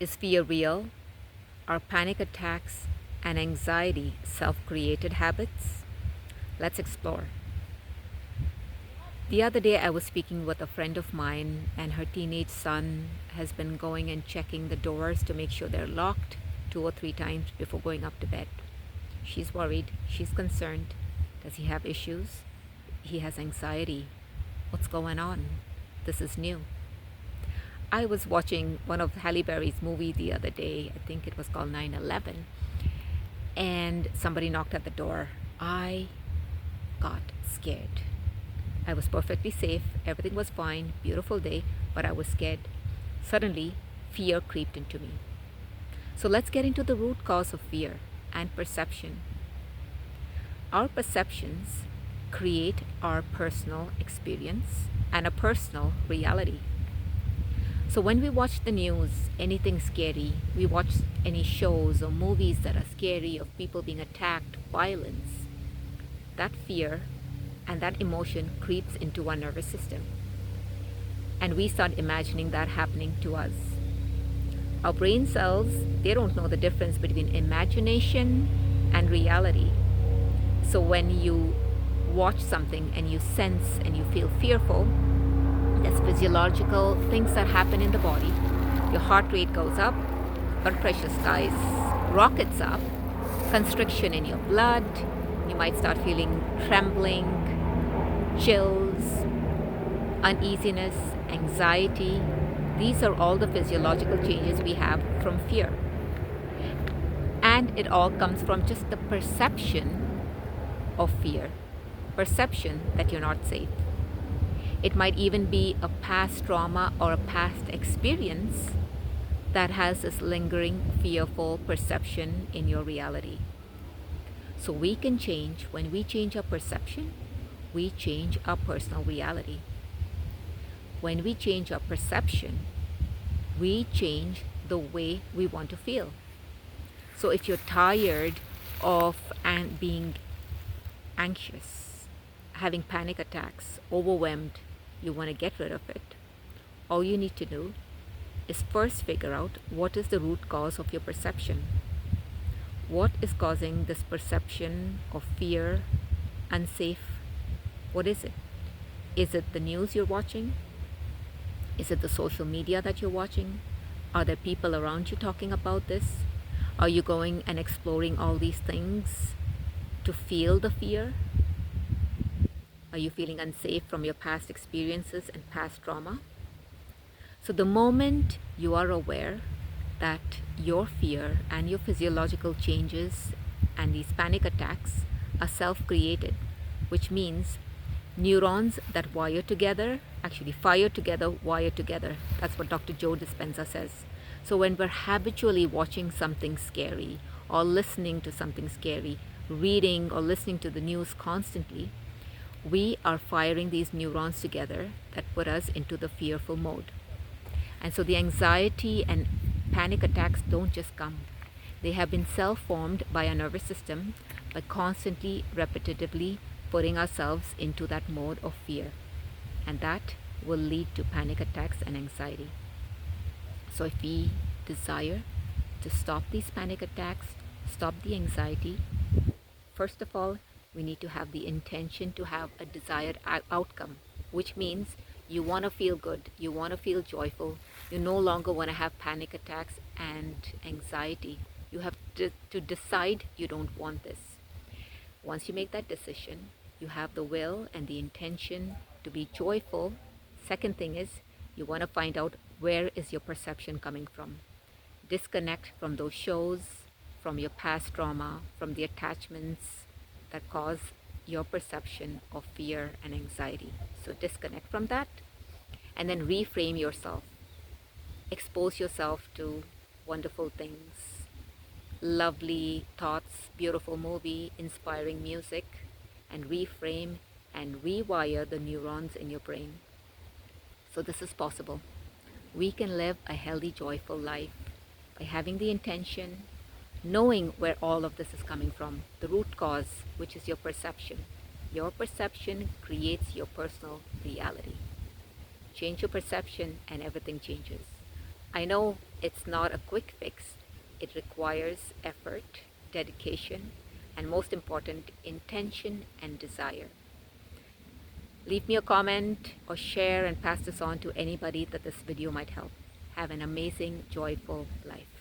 Is fear real? Are panic attacks and anxiety self-created habits? Let's explore. The other day I was speaking with a friend of mine, and her teenage son has been going and checking the doors to make sure they're locked 2 or 3 times before going up to bed. She's worried, she's concerned. Does he have issues? He has anxiety. What's going on? This is new. I was watching one of Halle Berry's movie the other day. I think it was called 9/11, and somebody knocked at the door. I got scared. I was perfectly safe, everything was fine, beautiful day, but I was scared. Suddenly, fear creeped into me. So let's get into the root cause of fear and perception. Our perceptions create our personal experience and a personal reality. So when we watch the news, anything scary, we watch any shows or movies that are scary of people being attacked, violence, that fear and that emotion creeps into our nervous system. And we start imagining that happening to us. Our brain cells, they don't know the difference between imagination and reality. So when you watch something and you sense and you feel fearful, there's physiological things that happen in the body. Your heart rate goes up, blood pressure rockets up, constriction in your blood. You might start feeling trembling, chills, uneasiness, anxiety. These are all the physiological changes we have from fear. And it all comes from just the perception of fear, perception that you're not safe. It might even be a past trauma or a past experience that has this lingering, fearful perception in your reality. So we can change. When we change our perception, we change our personal reality. When we change our perception, we change the way we want to feel. So if you're tired of being anxious, having panic attacks, overwhelmed, you want to get rid of it, all you need to do is first figure out what is the root cause of your perception. What is causing this perception of fear, unsafe? What is it? Is it the news you're watching? Is it the social media that you're watching? Are there people around you talking about this? Are you going and exploring all these things to feel the fear? Are you feeling unsafe from your past experiences and past trauma? So the moment you are aware that your fear and your physiological changes and these panic attacks are self-created, which means neurons that wire together, actually fire together, wire together. That's what Dr. Joe Dispenza says. So when we're habitually watching something scary or listening to something scary, reading or listening to the news constantly, we are firing these neurons together that put us into the fearful mode. And so the anxiety and panic attacks don't just come. They have been self-formed by our nervous system by constantly, repetitively putting ourselves into that mode of fear. And that will lead to panic attacks and anxiety. So if we desire to stop these panic attacks, stop the anxiety, first of all, we need to have the intention to have a desired outcome, which means you want to feel good, you want to feel joyful, you no longer want to have panic attacks and anxiety. You have to decide you don't want this. Once you make that decision, you have the will and the intention to be joyful. Second thing is, you want to find out where is your perception coming from. Disconnect from those shows, from your past trauma, from the attachments that cause your perception of fear and anxiety. So disconnect from that and then reframe yourself. Expose yourself to wonderful things, lovely thoughts, beautiful movie, inspiring music, and reframe and rewire the neurons in your brain. So this is possible. We can live a healthy, joyful life by having the intention, knowing where all of this is coming from, the root cause, which is your perception. Your perception creates your personal reality. Change your perception and everything changes. I know It's not a quick fix. It requires effort, dedication, and most important, intention and desire. Leave me a comment or share and pass this on to anybody that this video might help. Have an amazing, joyful life.